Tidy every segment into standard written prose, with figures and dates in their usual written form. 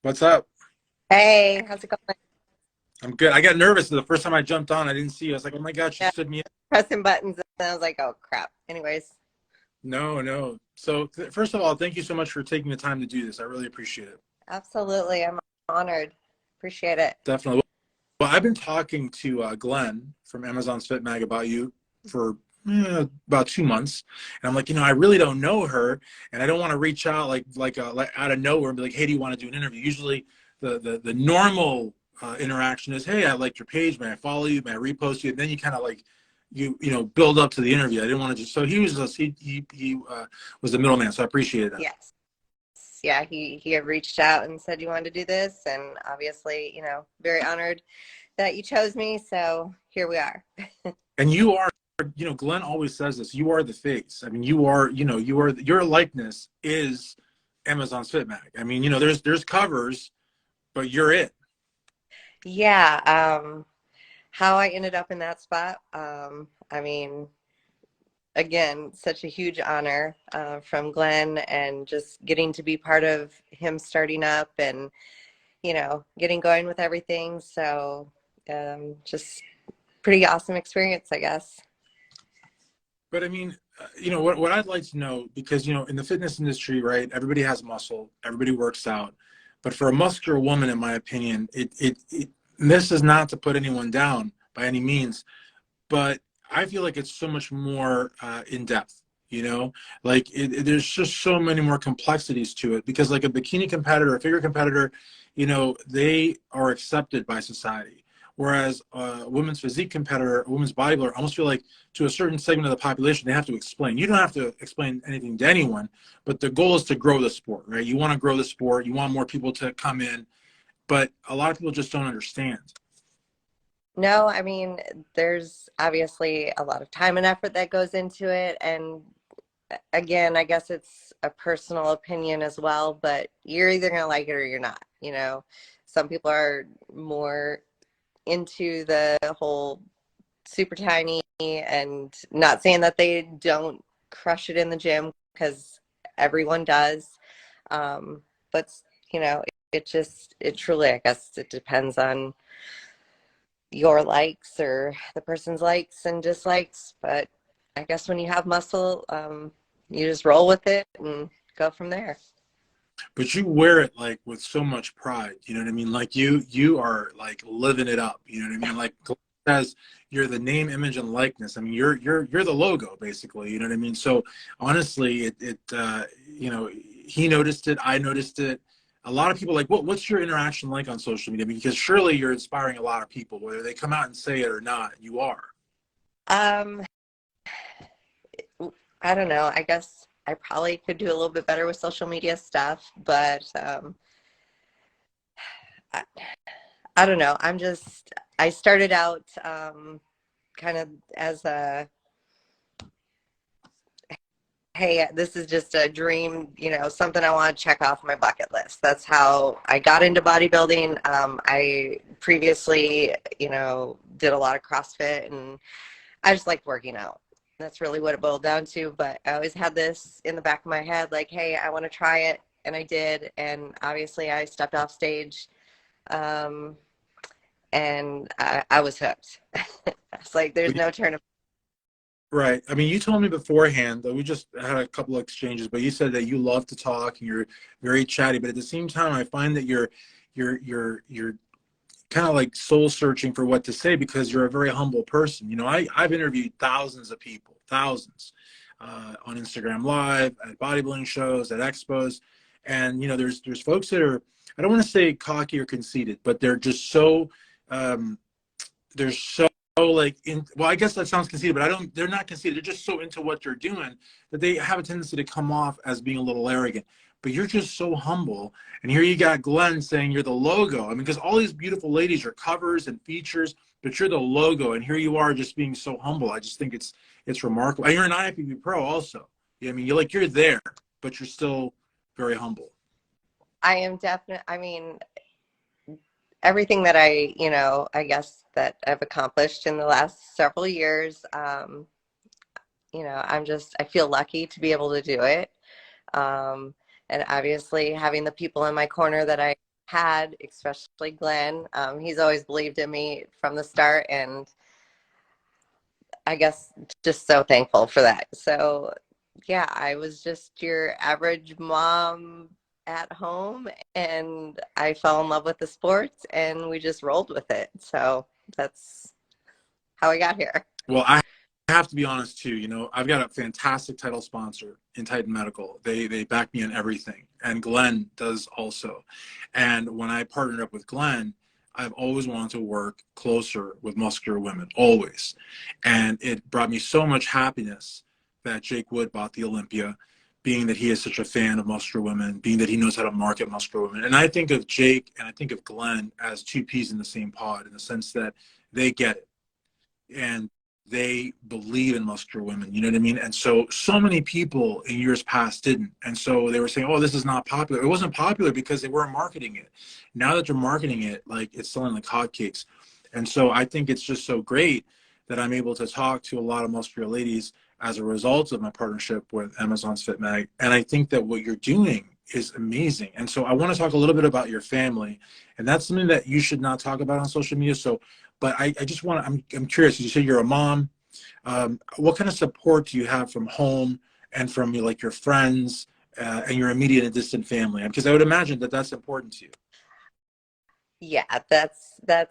What's up? Hey, how's it going? I'm good. I got nervous the first time I jumped on. I didn't see you. I was like, oh my God, she Yeah, stood me in. pressing buttons, and I was like, oh crap. Anyways, No, no. So, first of all, thank you so much for taking the time to do this. I really appreciate it. absolutely. I'm honored. Appreciate it. Definitely. Well, I've been talking to Glenn from Amazon's Fit Mag about you for about 2 months, and I'm like, I really don't know her, and I don't want to reach out like out of nowhere and be like, hey, do you want to do an interview? Usually, the normal interaction is, hey, I liked your page, may I follow you, may I repost you, and then you kind of like build up to the interview. I didn't want to just so he was just he was the middleman, so I appreciated that. Yes. Yeah, he had reached out and said you wanted to do this, and obviously, very honored that you chose me. So here we are. And you are, Glenn always says this, you are the face. I mean, you are, your likeness is Amazon's Fit Mag. I mean, there's covers, but you're it. Yeah. How I ended up in that spot. I mean, again, such a huge honor from Glenn, and just getting to be part of him starting up and getting going with everything. So just pretty awesome experience, I guess. But I mean, what I'd like to know, because, in the fitness industry, right, everybody has muscle, everybody works out. But for a muscular woman, in my opinion, this is not to put anyone down by any means, but I feel like it's so much more in depth. Like there's just so many more complexities to it because, like a bikini competitor, a figure competitor, they are accepted by society. Whereas a women's physique competitor, a women's bodybuilder, I almost feel like to a certain segment of the population, they have to explain. You don't have to explain anything to anyone, but the goal is to grow the sport, right? You want to grow the sport. You want more people to come in, but a lot of people just don't understand. No, I mean, there's obviously a lot of time and effort that goes into it. And again, I guess it's a personal opinion as well, but you're either going to like it or you're not. Some people are more into the whole super tiny, and not saying that they don't crush it in the gym, because everyone does. But it truly, I guess it depends on your likes or the person's likes and dislikes. But I guess when you have muscle, you just roll with it and go from there. But you wear it like with so much pride. You know what I mean? Like you are like living it up. You know what I mean? Like as you're the name, image, and likeness. I mean, you're the logo basically. You know what I mean? So honestly, he noticed it. I noticed it. A lot of people like what's your interaction like on social media? Because surely you're inspiring a lot of people, whether they come out and say it or not. You are. Um, I don't know. I guess I probably could do a little bit better with social media stuff, but I, I don't know. I started out kind of as a, hey, this is just a dream, something I want to check off my bucket list. That's how I got into bodybuilding. I previously, did a lot of CrossFit, and I just liked working out. That's really what it boiled down to. But I always had this in the back of my head, like, hey, I want to try it. And I did. And obviously I stepped off stage, um, and I was hooked. It's like, there's no turning. Right. I mean, you told me beforehand that we just had a couple of exchanges, but you said that you love to talk and you're very chatty. But at the same time, I find that you're kind of like soul searching for what to say because you're a very humble person. I've interviewed thousands of people, thousands, on Instagram Live, at bodybuilding shows, at expos, and there's folks that are, I don't want to say cocky or conceited, but they're just so they're so like in, well, I guess that sounds conceited, but I don't, they're not conceited, they're just so into what they're doing that they have a tendency to come off as being a little arrogant. But you're just so humble, and here you got Glenn saying you're the logo. I mean, because all these beautiful ladies are covers and features, but you're the logo, and here you are just being so humble. I just think it's remarkable. And you're an IFBB pro also. I mean, you're there, but you're still very humble. I am definite. I mean, everything that I guess that I've accomplished in the last several years, I feel lucky to be able to do it. And obviously having the people in my corner that I had, especially Glenn. He's always believed in me from the start, and I guess just so thankful for that. So, yeah, I was just your average mom at home, and I fell in love with the sports, and we just rolled with it. So that's how I got here. Well, I have to be honest too. You know, I've got a fantastic title sponsor in Titan Medical. They back me in everything, and Glenn does also. And when I partnered up with Glenn, I've always wanted to work closer with muscular women, always. And it brought me so much happiness that Jake Wood bought the Olympia, being that he is such a fan of muscular women, being that he knows how to market muscular women. And I think of Jake and I think of Glenn as two peas in the same pod, in the sense that they get it and they believe in muscular women, you know what I mean? And so many people in years past didn't. And so they were saying, oh, this is not popular. It wasn't popular because they weren't marketing it. Now that they're marketing it, like, it's selling like hotcakes. And so I think it's just so great that I'm able to talk to a lot of muscular ladies as a result of my partnership with Amazon's Fit Mag. And I think that what you're doing is amazing. And so I want to talk a little bit about your family. And that's something that you should not talk about on social media. So but I just want to, I'm curious, you said you're a mom. What kind of support do you have from home and from like your friends and your immediate and distant family? Because I would imagine that that's important to you. Yeah, that's no,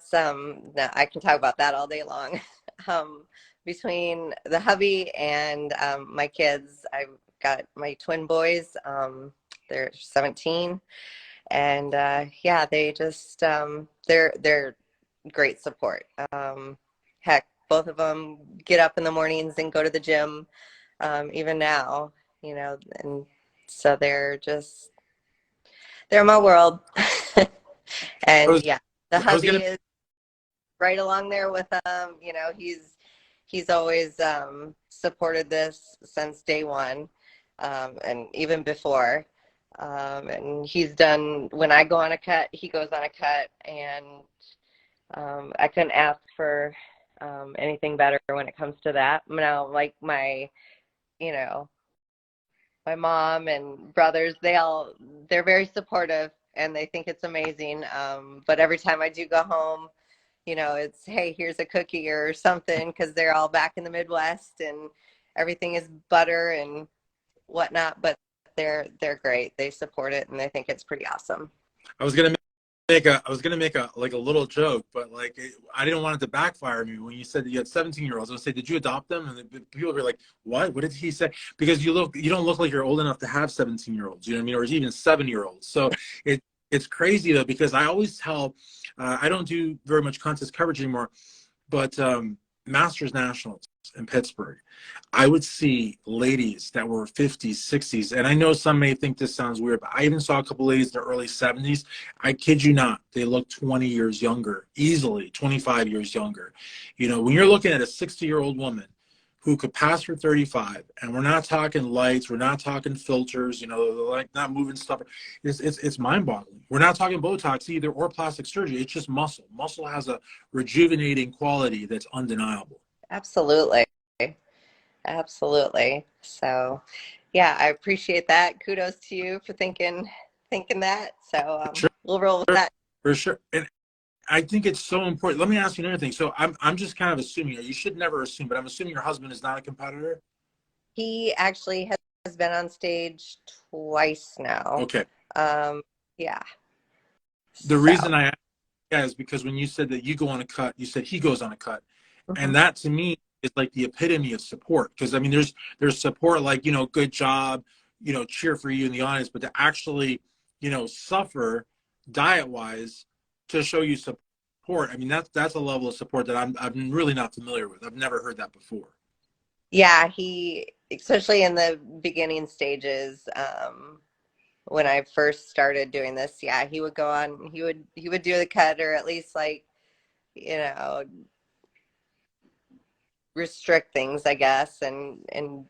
I can talk about that all day long. Um, Between the hubby and my kids, I've got my twin boys. They're 17, and yeah, they just they're great support. Heck, both of them get up in the mornings and go to the gym, even now, and so they're my world. I And was, yeah, the I was hubby gonna, is right along there with them. He's always supported this since day one, and even before. And he's done, when I go on a cut, he goes on a cut, and I couldn't ask for anything better when it comes to that. Now, like you know, my mom and brothers, they're very supportive, and they think it's amazing. But every time I do go home, it's, hey, here's a cookie or something, because they're all back in the Midwest, and everything is butter and whatnot. But they're great. They support it, and they think it's pretty awesome. I was gonna make a like a little joke, but like I didn't want it to backfire me when you said that you had 17-year-olds. I was say, did you adopt them? And people were like, what? What did he say? Because you don't look like you're old enough to have 17-year-olds. You know what I mean? Or even 7-year-olds. So it's crazy though, because I always tell, I don't do very much contest coverage anymore, but Masters Nationals in Pittsburgh, I would see ladies that were 50s, 60s. And I know some may think this sounds weird, but I even saw a couple ladies in their early 70s. I kid you not, they look 20 years younger, easily 25 years younger. You know, when you're looking at a 60-year-old woman who could pass for 35, and we're not talking lights, we're not talking filters, like not moving stuff. It's mind-boggling. We're not talking Botox either or plastic surgery. It's just muscle. Muscle has a rejuvenating quality that's undeniable. Absolutely. Absolutely. So, yeah, I appreciate that. Kudos to you for thinking that. So, For sure, we'll roll with that. for sure. And I think it's so important. Let me ask you another thing. So I'm just kind of assuming, you should never assume, but I'm assuming your husband is not a competitor. He actually has been on stage twice now. Okay. Um, yeah. The So, reason I ask that is because when you said that you go on a cut, you said he goes on a cut. mhm. And that to me is like the epitome of support. Because I mean, there's support like, good job, cheer for you in the audience, but to actually, suffer diet wise to show you support. I mean, that's a level of support that I'm really not familiar with. I've never heard that before. Yeah, especially in the beginning stages, when I first started doing this, yeah, he would go on, he would do the cut, or at least, like, you know, restrict things, I guess, and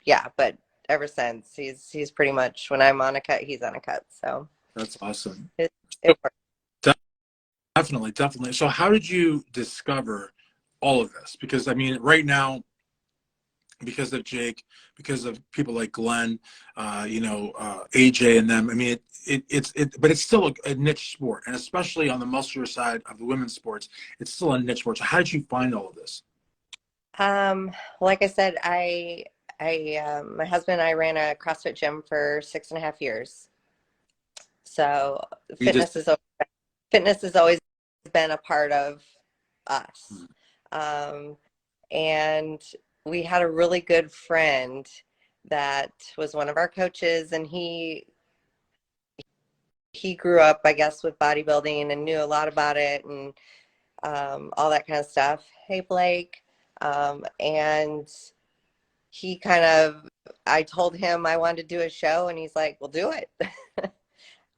yeah, but ever since, he's pretty much, when I'm on a cut, he's on a cut. So That's awesome. it, So it works. definitely, definitely. So how did you discover all of this? Because I mean, right now, because of Jake, because of people like Glenn, AJ and them. I mean, but it's still a niche sport, and especially on the muscular side of the women's sports, it's still a niche sport. So how did you find all of this? Like I said, my husband and I ran a CrossFit gym for 6.5 years. So You just fitness is fitness has always been a part of us. Um, and we had a really good friend that was one of our coaches, and he grew up, I guess, with bodybuilding and knew a lot about it and all that kind of stuff. Hey, Blake. And he kind of, I told him I wanted to do a show, and he's like, "We'll do it."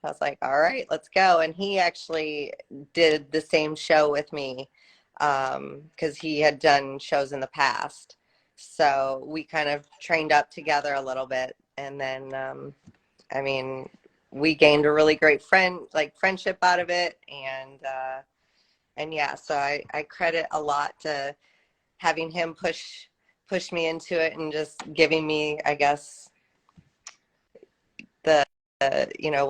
I was like, "All right, let's go." And he actually did the same show with me because he had done shows in the past. So we kind of trained up together a little bit. And then, I mean, we gained a really great friendship out of it. And yeah, so I credit a lot to having him push me into it and just giving me, I guess, the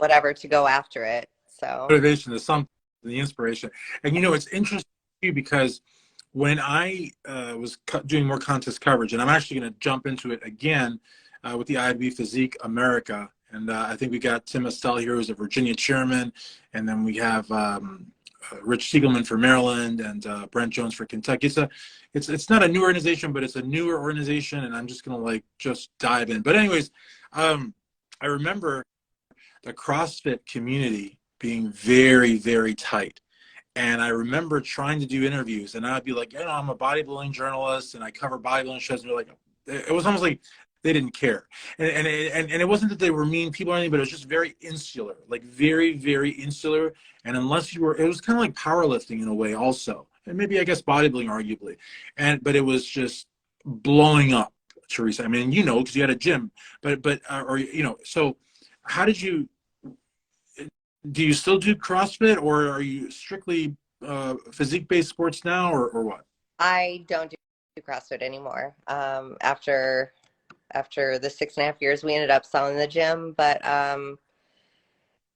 whatever to go after it. So motivation is something, the inspiration. And it's interesting too, because when I was doing more contest coverage, and I'm actually going to jump into it again with the IB Physique America, and I think we got Tim Estelle here, who's a Virginia chairman, and then we have Rich Siegelman for Maryland, and Brent Jones for Kentucky. It's not a new organization, but it's a newer organization, and I'm just going to just dive in. But anyways, I remember the CrossFit community being very, very tight. And I remember trying to do interviews, and I'd be like, I'm a bodybuilding journalist, and I cover bodybuilding shows. And they're like, it was almost like they didn't care. And it wasn't that they were mean people or anything, but it was just very insular, like very, very insular. And unless you were, it was kind of like powerlifting in a way also. And maybe, I guess, bodybuilding, arguably. But it was just blowing up, Teresa. I mean, because you had a gym, so how did you, do you still do CrossFit, or are you strictly physique-based sports now, or what? I don't do CrossFit anymore. After the 6.5 years, we ended up selling the gym. But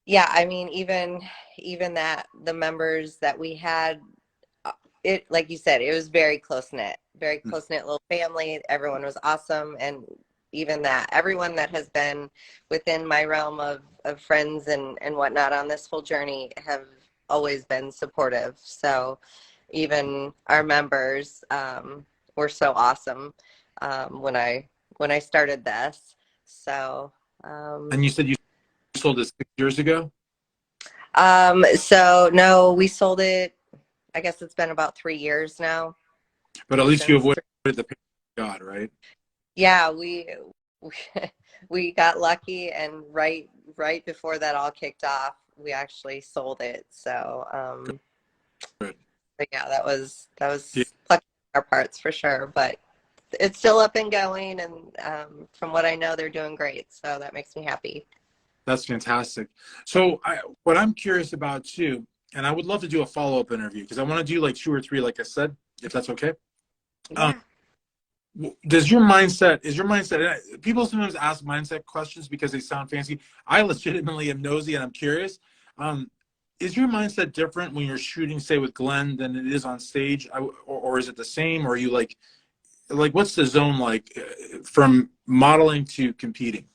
yeah, I mean, even that the members that we had, it, like you said, it was very close knit little family. Everyone was awesome, and even that, everyone that has been within my realm of friends and whatnot on this whole journey have always been supportive. So even our members were so awesome when I started this. So And you said you sold it 6 years ago? so no, we sold it. I guess it's been about 3 years now But at least you since. avoided the pain of God, right? Yeah, we we got lucky, and right before that all kicked off, we actually sold it. So Good. but yeah, that was Yeah, lucky on our parts for sure. But it's still up and going, and from what I know, they're doing great. So that makes me happy. that's fantastic. So what I'm curious about too, and I would love to do a follow-up interview because I want to do like two or three, like I said, if that's okay. Um, Yeah. is your mindset, and people sometimes ask mindset questions because they sound fancy. I legitimately am nosy and I'm curious. Um, is your mindset different when you're shooting, say, with Glenn than it is on stage? Or is it the same? Or are you what's the zone like from modeling to competing?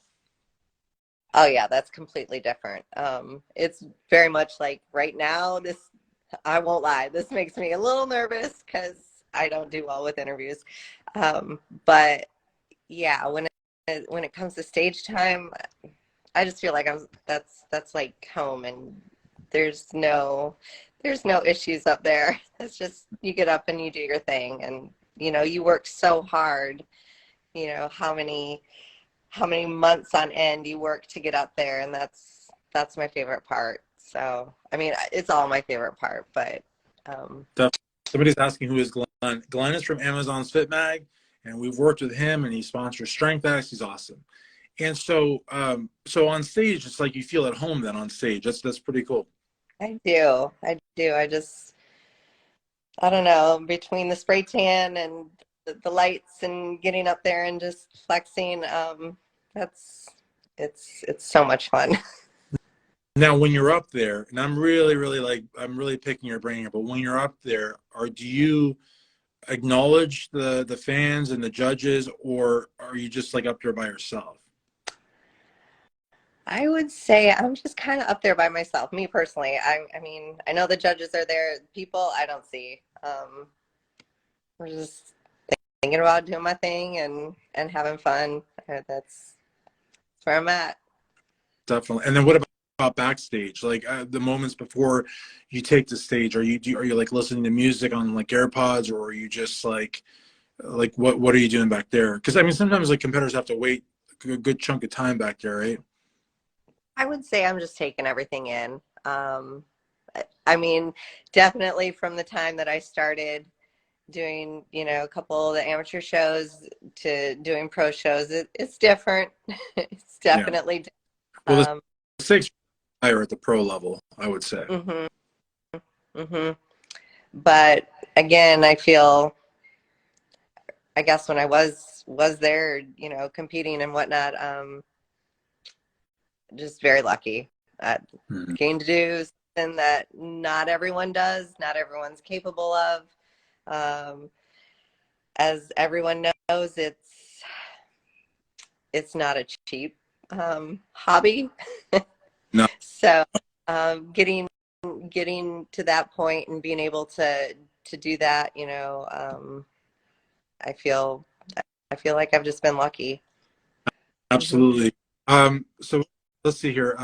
Oh yeah, that's completely different. It's very much like right now, I won't lie, this makes me a little nervous because I don't do well with interviews. But yeah, when it comes to stage time, I just feel like that's like home, and there's no there's no issues up there. It's just you get up and you do your thing, and you work so hard. How many months on end you work to get up there, and that's my favorite part. So I mean, it's all my favorite part, but um Somebody's asking, who is Glenn? Glenn is from Amazon's Fit Mag, and we've worked with him, and he sponsors Strength X. He's awesome. And so on stage, it's like you feel at home then on stage. That's pretty cool. I do. I don't know, between the spray tan and the lights and getting up there and just flexing. That's it's so much fun. Now, when you're up there, and I'm really, really like, I'm really picking your brain here, but when you're up there, do you acknowledge the fans and the judges, or are you just like up there by yourself? I would say I'm just kind of up there by myself, me personally. I mean, I know the judges are there. People I don't see. We're just thinking about doing my thing and having fun. That's where I'm at. Definitely. And then what about backstage? Like the moments before you take the stage, are you like listening to music on like AirPods, or are you just like what are you doing back there? Because I mean, sometimes like competitors have to wait a good chunk of time back there, right? I would say I'm just taking everything in. I mean, definitely from the time that I started doing, a couple of the amateur shows to doing pro shows, it's different. It's Yeah. definitely Well, um, the stakes are higher at the pro level, I would say. hmm hmm But again, I guess when I was there, competing and whatnot, just very lucky. Mhm. Getting to do something that not everyone does, not everyone's capable of. Um, as everyone knows, it's not a cheap hobby. No, So getting to that point and being able to do that, I feel I feel like I've just been lucky. Hmm. absolutely. So let's see here.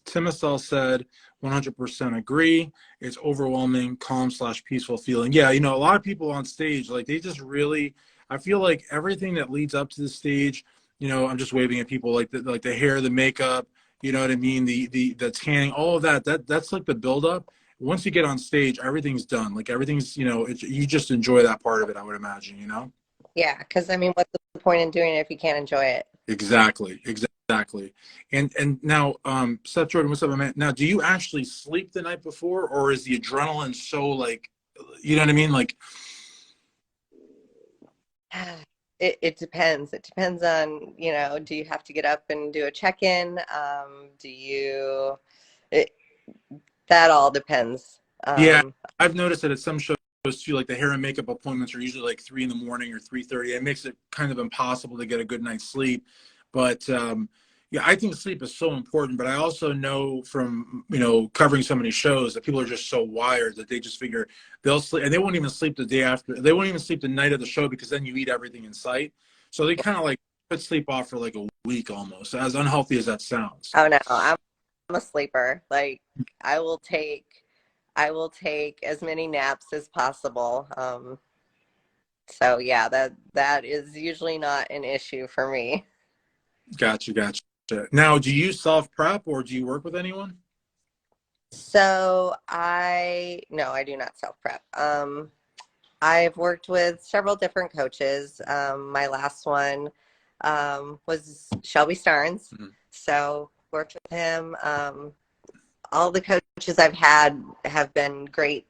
Timosol said 100% agree. It's overwhelming, calm slash peaceful feeling. Yeah, a lot of people on stage, like they just really, I feel like everything that leads up to the stage, I'm just waving at people like the hair, the makeup, you know what I mean? The tanning, all of that's like the buildup. Once you get on stage, everything's done. Like everything's, you just enjoy that part of it, I would imagine. Yeah, because I mean, what's the point in doing it if you can't enjoy it? Exactly, exactly. And now, Seth Jordan, what's up, man? Now, do you actually sleep the night before, or is the adrenaline so like, you know what I mean? Like, It depends. It depends on, do you have to get up and do a check-in? Do you, it, that all depends. yeah, I've noticed that at some shows too, like the hair and makeup appointments are usually like 3 in the morning or 3:30. It makes it kind of impossible to get a good night's sleep. But yeah, I think sleep is so important. But I also know from covering so many shows that people are just so wired that they just figure they'll sleep, and they won't even sleep the day after. They won't even sleep the night of the show because then you eat everything in sight. So they kind of like put sleep off for like a week almost, as unhealthy as that sounds. Oh no, I'm a sleeper. Like I will take I will take as many naps as possible. So yeah, that is usually not an issue for me. Gotcha, gotcha. Now, do you self prep or do you work with anyone? So no, I do not self prep. I've worked with several different coaches. My last one was Shelby Starnes. Mhm. So worked with him. All the coaches I've had have been great,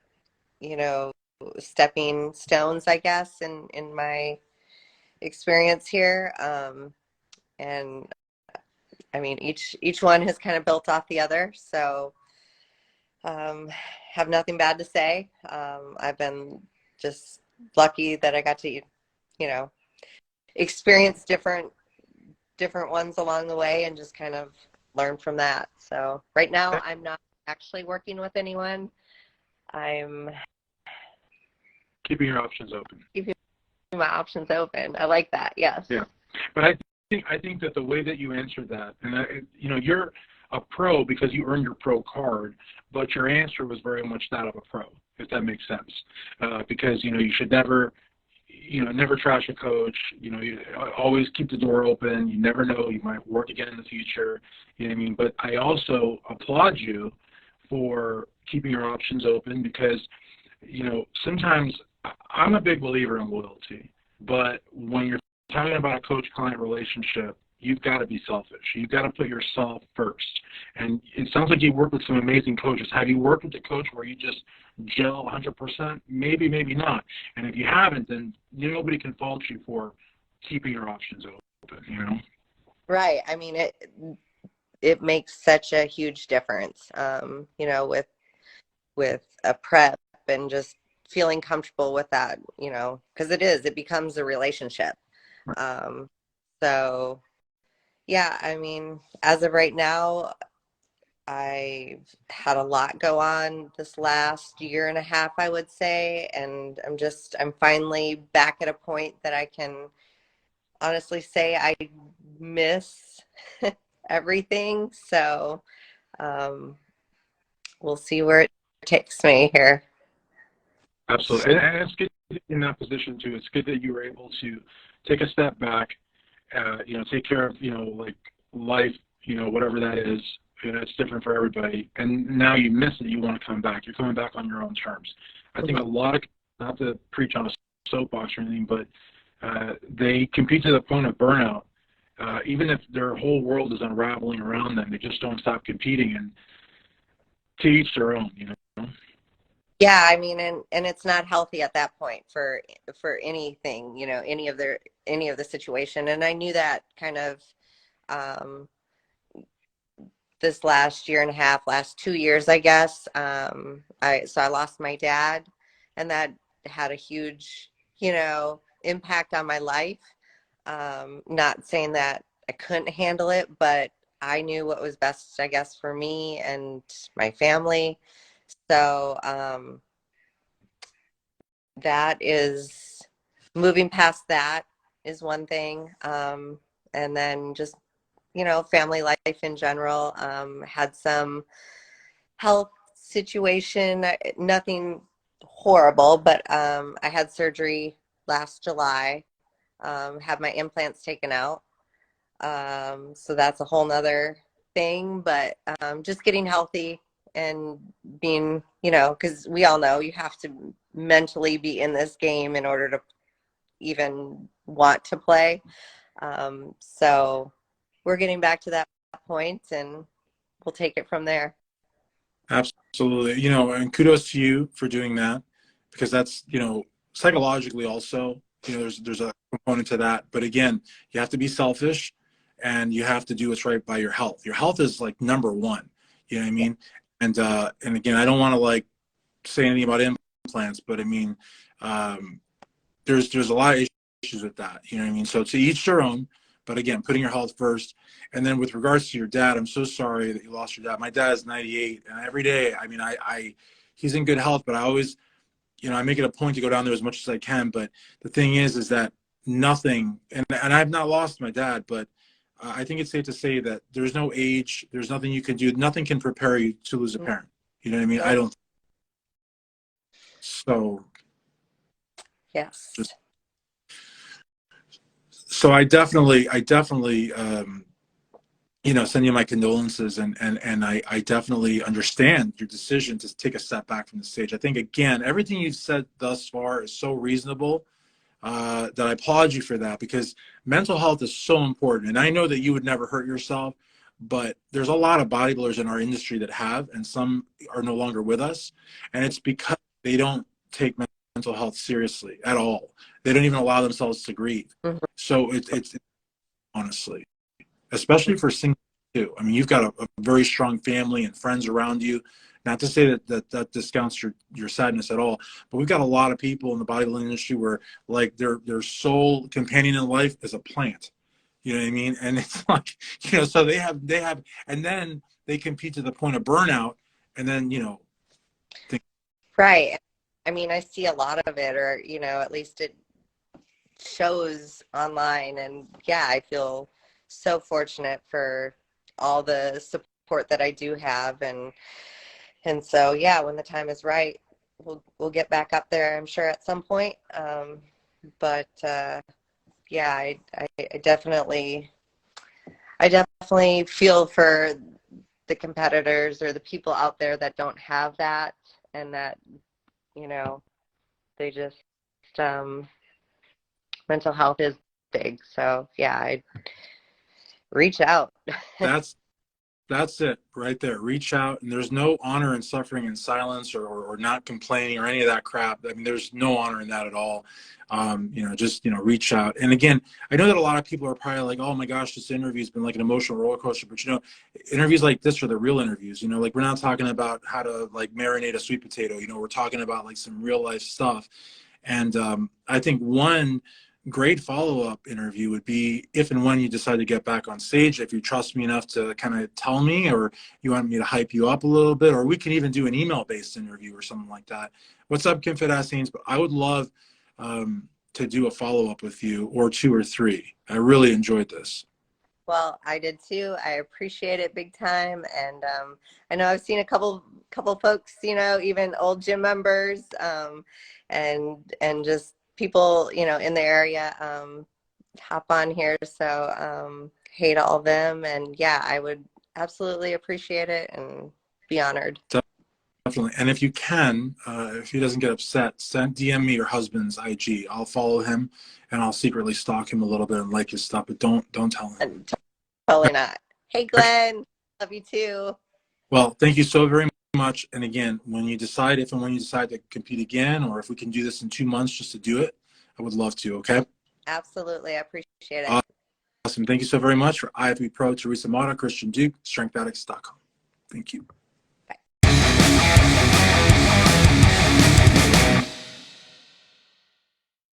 you know, stepping stones, I guess, in my experience here. And I mean, each one has kind of built off the other. So um, have nothing bad to say. I've been just lucky that I got to, experience different ones along the way and just kind of learn from that. So right now I'm not actually working with anyone. I'm Keeping your options open. keeping my options open. I like that. Yes. Yeah, but I think that the way that you answered that, and you're a pro because you earned your pro card, but your answer was very much that of a pro, if that makes sense. Because you should never trash a coach. You always keep the door open. You never know, you might work again in the future. You know what I mean? But I also applaud you for keeping your options open because sometimes I'm a big believer in loyalty, but when you're talking about a coach-client relationship, you've got to be selfish. You've got to put yourself first. And it sounds like you work with some amazing coaches. Have you worked with a coach where you just gel 100%? Maybe, maybe not. And if you haven't, then nobody can fault you for keeping your options open, Right. I mean, it makes such a huge difference, with a prep and just feeling comfortable with that, because it becomes a relationship. Um, so yeah, I mean, as of right now, I've had a lot go on this last year and a half, I would say, and I'm finally back at a point that I can honestly say I miss everything. So um, we'll see where it takes me here. Absolutely. And it's good in that position too. It's good that you were able to take a step back, take care of, like life, whatever that is. It's different for everybody. And now you miss it. You want to come back. You're coming back on your own terms. I think a lot of, not to preach on a soapbox or anything, but they compete to the point of burnout. Even if their whole world is unraveling around them, they just don't stop competing. And to each their own. Yeah, I mean, and it's not healthy at that point for anything, any of the situation. And I knew that kind of um, this last year and a half, last 2 years, I guess. I lost my dad, and that had a huge, impact on my life. Not saying that I couldn't handle it, but I knew what was best, I guess, for me and my family. So that is moving past that is one thing. And then just, family life in general. Had some health situation, nothing horrible, but I had surgery last July, had my implants taken out. So that's a whole nother thing, but just getting healthy and being, because we all know you have to mentally be in this game in order to even want to play. So we're getting back to that point, and we'll take it from there. Absolutely. And kudos to you for doing that, because that's, psychologically also, there's a component to that. But again, you have to be selfish and you have to do what's right by your health. Your health is like number one. You know what I mean? And again, I don't want to like say anything about implants, but I mean, there's a lot of issues with that. You know what I mean? So to each their own, but again, putting your health first. And then with regards to your dad, I'm so sorry that you lost your dad. My dad is 98, and every day, I mean, he's in good health, but I always, I make it a point to go down there as much as I can. But the thing is that nothing, and I've not lost my dad, but I think it's safe to say that there's no age, there's nothing you can do, nothing can prepare you to lose a parent. You know what I mean? I don't. So Yes. just so I definitely, send you my condolences, and I definitely understand your decision to take a step back from the stage. I think again, everything you've said thus far is so reasonable that I applaud you for that, because mental health is so important. And I know that you would never hurt yourself, but there's a lot of bodybuilders in our industry that have, and some are no longer with us, and it's because they don't take mental health seriously at all. They don't even allow themselves to grieve. Mhm. So it's honestly, especially for single too. I mean, you've got a very strong family and friends around you. Not to say that discounts your sadness at all, but we've got a lot of people in the bodybuilding industry where like their sole companion in life is a plant. You know what I mean? And it's like, so they have, and then they compete to the point of burnout, and then think, Right. I mean, I see a lot of it, or, at least it shows online. And yeah, I feel so fortunate for all the support that I do have. And so, yeah, when the time is right, we'll get back up there, I'm sure, at some point. But yeah, I definitely feel for the competitors or the people out there that don't have that, and that, you know, they just um, mental health is big. So yeah, reach out. That's That's it right there. Reach out, and there's no honor in suffering in silence or not complaining or any of that crap. I mean, there's no honor in that at all. Just reach out. And again, I know that a lot of people are probably like, "Oh my gosh, this interview's been like an emotional roller coaster." But interviews like this are the real interviews. Like we're not talking about how to like marinate a sweet potato. We're talking about like some real life stuff. And I think one great follow-up interview would be if and when you decide to get back on stage, if you trust me enough to kind of tell me, or you want me to hype you up a little bit, or we can even do an email-based interview or something like that. What's up, Kim Fit Ass Haynes? But I would love to do a follow-up with you, or two or three. I really enjoyed this. Well, I did too. I appreciate it big time, and I know I've seen a couple folks, even old gym members, and just people, in the area, hop on here. So, hey to all of them, and yeah, I would absolutely appreciate it and be honored. Definitely. And if you can, if he doesn't get upset, DM me your husband's IG. I'll follow him, and I'll secretly stalk him a little bit and like his stuff, but don't tell him. And totally not. Hey, Glenn, love you too. Well, thank you so very much. And again, if and when you decide to compete again, or if we can do this in 2 months just to do it, I would love to. Okay. Absolutely, I appreciate it. Awesome. Thank you so very much. For IFB Pro, Teresa Motta, Christian Duke, StrengthAddicts.com. Thank you. Bye.